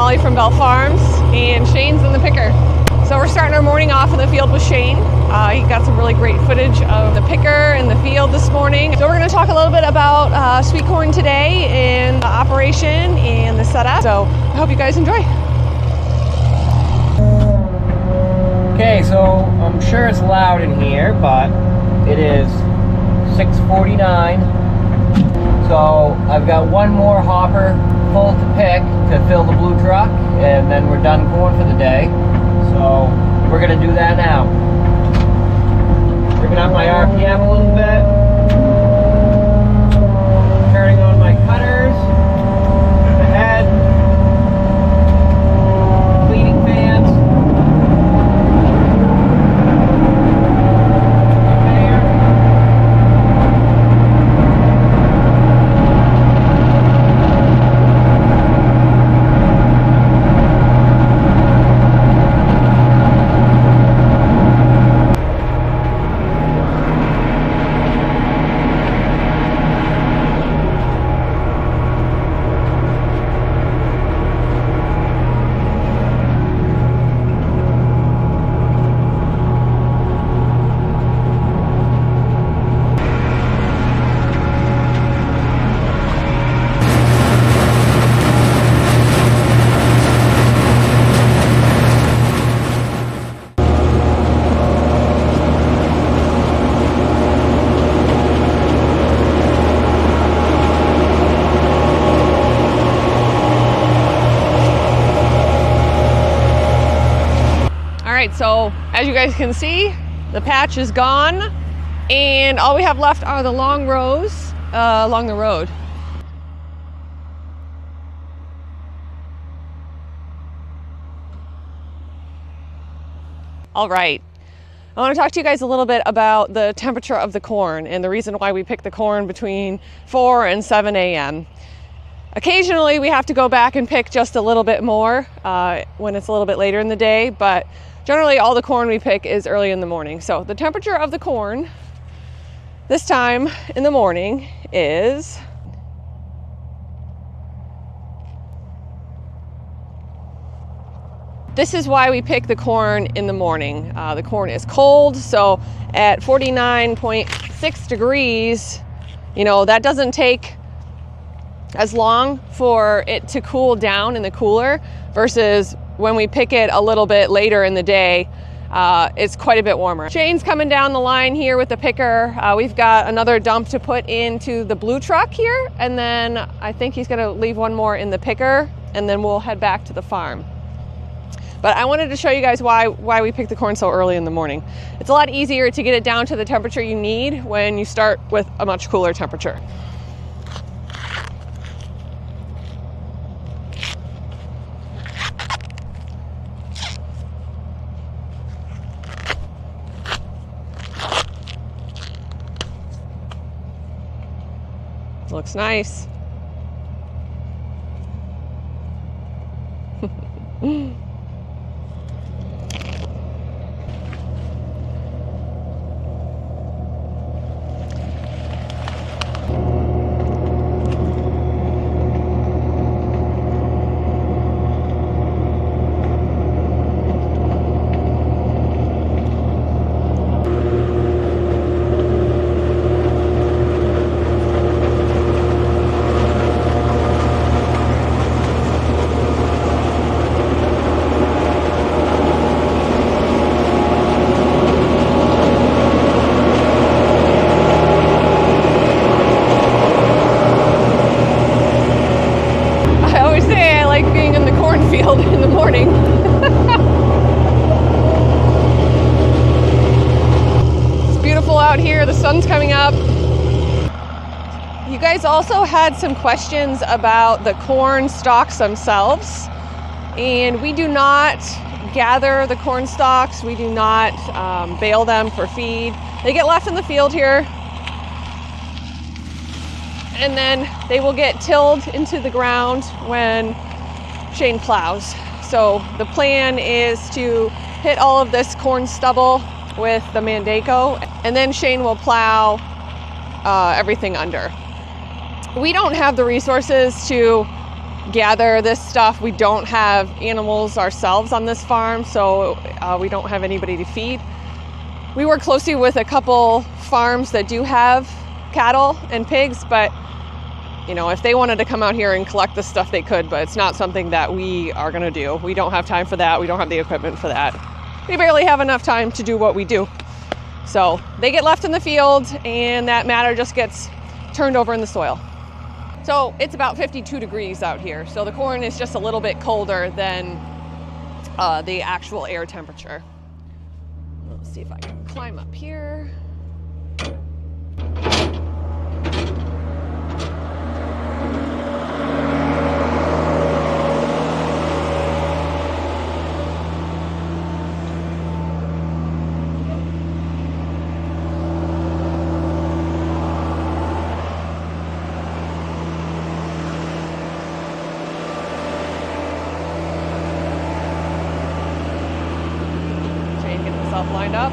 Molly from Bell Farms, and Shane's in the picker. So we're starting our morning off in the field with Shane. He got some really great footage of the picker in the field this morning. So we're going to talk a little bit about sweet corn today and the operation and the setup. So I hope you guys enjoy. Okay, so I'm sure it's loud in here, but it is 6:49. So I've got one more hopper full to pick to fill the blue truck, and then we're done corn for the day. So we're gonna do that now. Bringing up my RPM a little bit. Turning on my cutters. The head. Cleaning fans. So as you guys can see, the patch is gone, and all we have left are the long rows along the road. All right, I want to talk to you guys a little bit about the temperature of the corn and the reason why we pick the corn between 4 and 7 a.m. Occasionally we have to go back and pick just a little bit more when it's a little bit later in the day, but generally all the corn we pick is early in the morning. So the temperature of the corn this time in the morning is this is why we pick the corn in the morning. The corn is cold, so at 49.6 degrees, you know, that doesn't take as long for it to cool down in the cooler versus when we pick it a little bit later in the day. It's quite a bit warmer. Shane's coming down the line here with the picker. We've got another dump to put into the blue truck here, and then I think he's gonna leave one more in the picker, and then we'll head back to the farm. But I wanted to show you guys why we pick the corn so early in the morning. It's a lot easier to get it down to the temperature you need when you start with a much cooler temperature. Looks nice. In the morning. It's beautiful out here. The sun's coming up. You guys also had some questions about the corn stalks themselves, and we do not gather the corn stalks. We do not bale them for feed. They get left in the field here, and then they will get tilled into the ground when Shane plows. So the plan is to hit all of this corn stubble with the Mandaco, and then Shane will plow everything under. We don't have the resources to gather this stuff. We don't have animals ourselves on this farm, so we don't have anybody to feed. We work closely with a couple farms that do have cattle and pigs, but you know, if they wanted to come out here and collect this stuff, they could, but it's not something that we are going to do. We don't have time for that. We don't have the equipment for that. We barely have enough time to do what we do. So they get left in the field, and that matter just gets turned over in the soil. So it's about 52 degrees out here. So the corn is just a little bit colder than the actual air temperature. Let's see if I can climb up here. Lined up.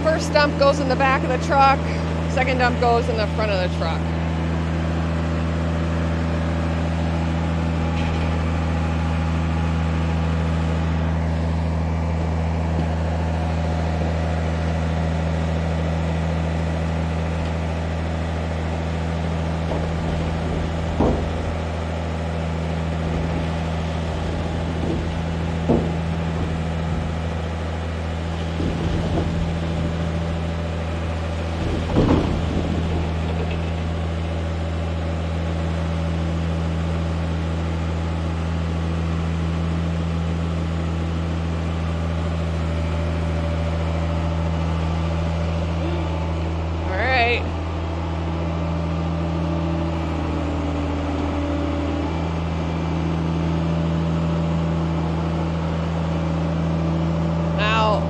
First dump goes in the back of the truck, second dump goes in the front of the truck.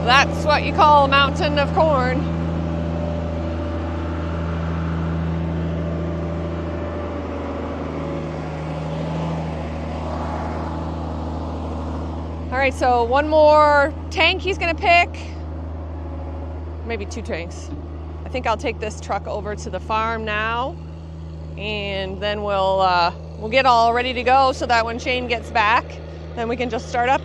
That's what you call a mountain of corn. All right, so one more tank he's gonna pick, maybe two tanks. I think I'll take this truck over to the farm now, and then we'll get all ready to go so that when Shane gets back, then we can just start up.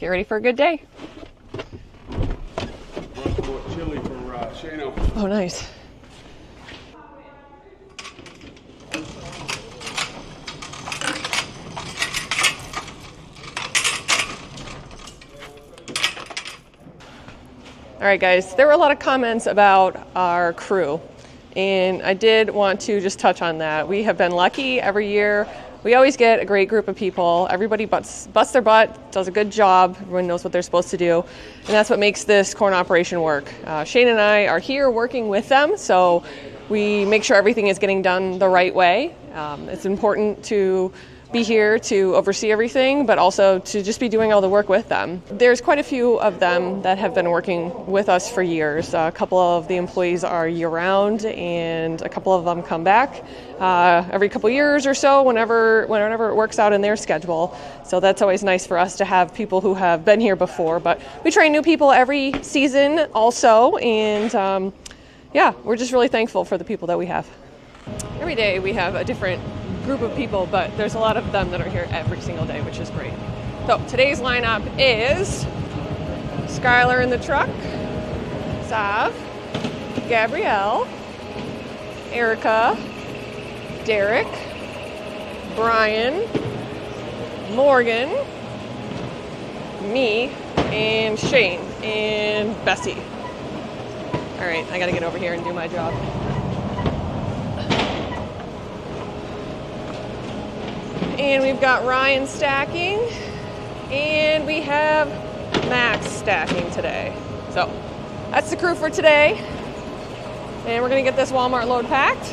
Get ready for a good day. Chili for Shano. Oh, nice. All right, guys, there were a lot of comments about our crew, and I did want to just touch on that. We have been lucky every year. We always get a great group of people. Everybody busts their butt, does a good job. Everyone knows what they're supposed to do, and that's what makes this corn operation work. Shane and I are here working with them, so we make sure everything is getting done the right way. It's important to be here to oversee everything, but also to just be doing all the work with them. There's quite a few of them that have been working with us for years. A couple of the employees are year-round, and a couple of them come back every couple years or so, whenever it works out in their schedule. So that's always nice for us to have people who have been here before. But we train new people every season also, and yeah, we're just really thankful for the people that we have. Every day we have a different group of people, but there's a lot of them that are here every single day, which is great. So today's lineup is Skylar in the truck, Sav, Gabrielle, Erica, Derek, Brian, Morgan, me, and Shane, and Bessie. All right, I gotta get over here and do my job. And we've got Ryan stacking, and we have Max stacking today. So that's the crew for today. And we're gonna get this Walmart load packed.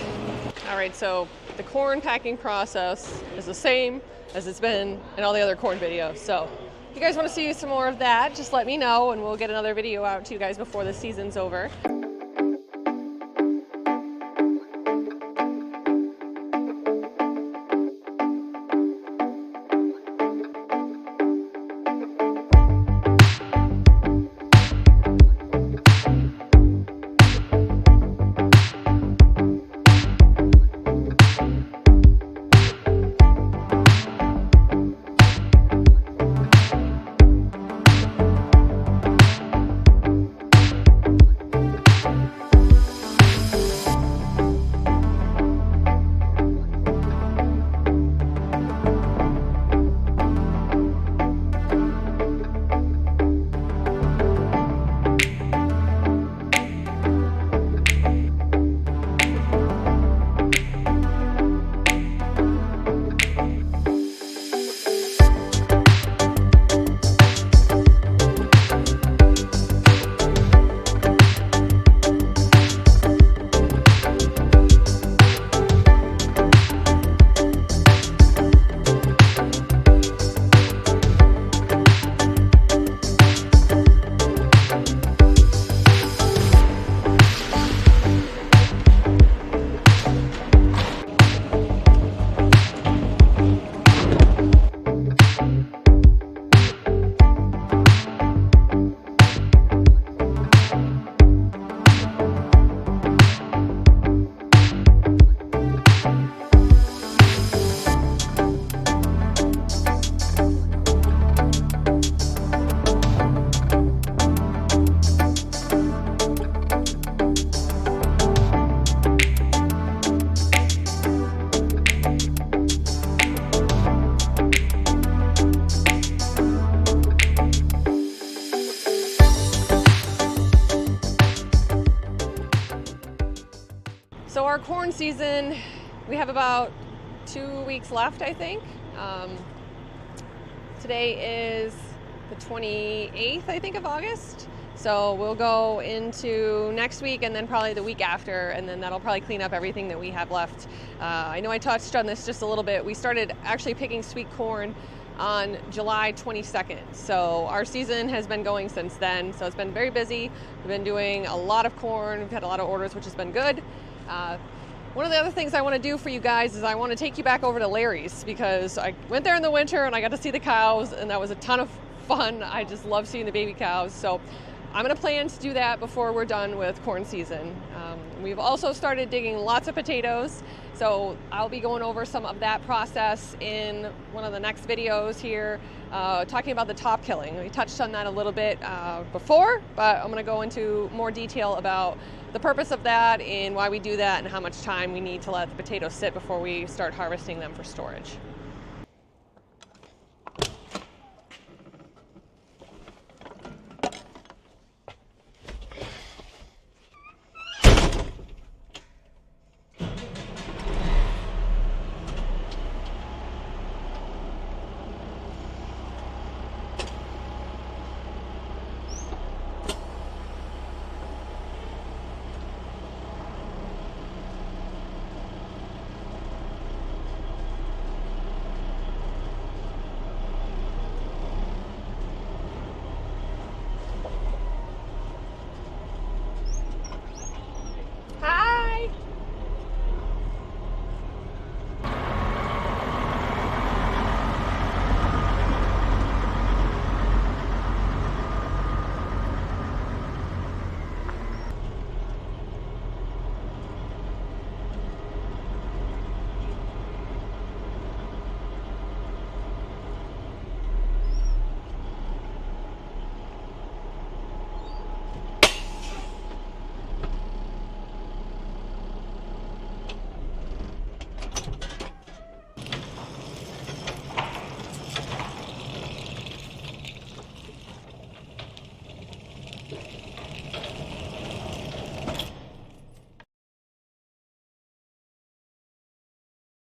All right, so the corn packing process is the same as it's been in all the other corn videos. So if you guys wanna see some more of that, just let me know and we'll get another video out to you guys before the season's over. So our corn season, we have about 2 weeks left, I think. Today is the 28th, I think, of August. So we'll go into next week and then probably the week after, and then that'll probably clean up everything that we have left. I know I touched on this just a little bit. We started actually picking sweet corn on July 22nd. So our season has been going since then. So it's been very busy. We've been doing a lot of corn. We've had a lot of orders, which has been good. One of the other things I want to do for you guys is I want to take you back over to Larry's, because I went there in the winter and I got to see the cows, and that was a ton of fun. I just love seeing the baby cows. So I'm going to plan to do that before we're done with corn season. We've also started digging lots of potatoes, so I'll be going over some of that process in one of the next videos here, talking about the top killing. We touched on that a little bit before, but I'm going to go into more detail about the purpose of that and why we do that and how much time we need to let the potatoes sit before we start harvesting them for storage.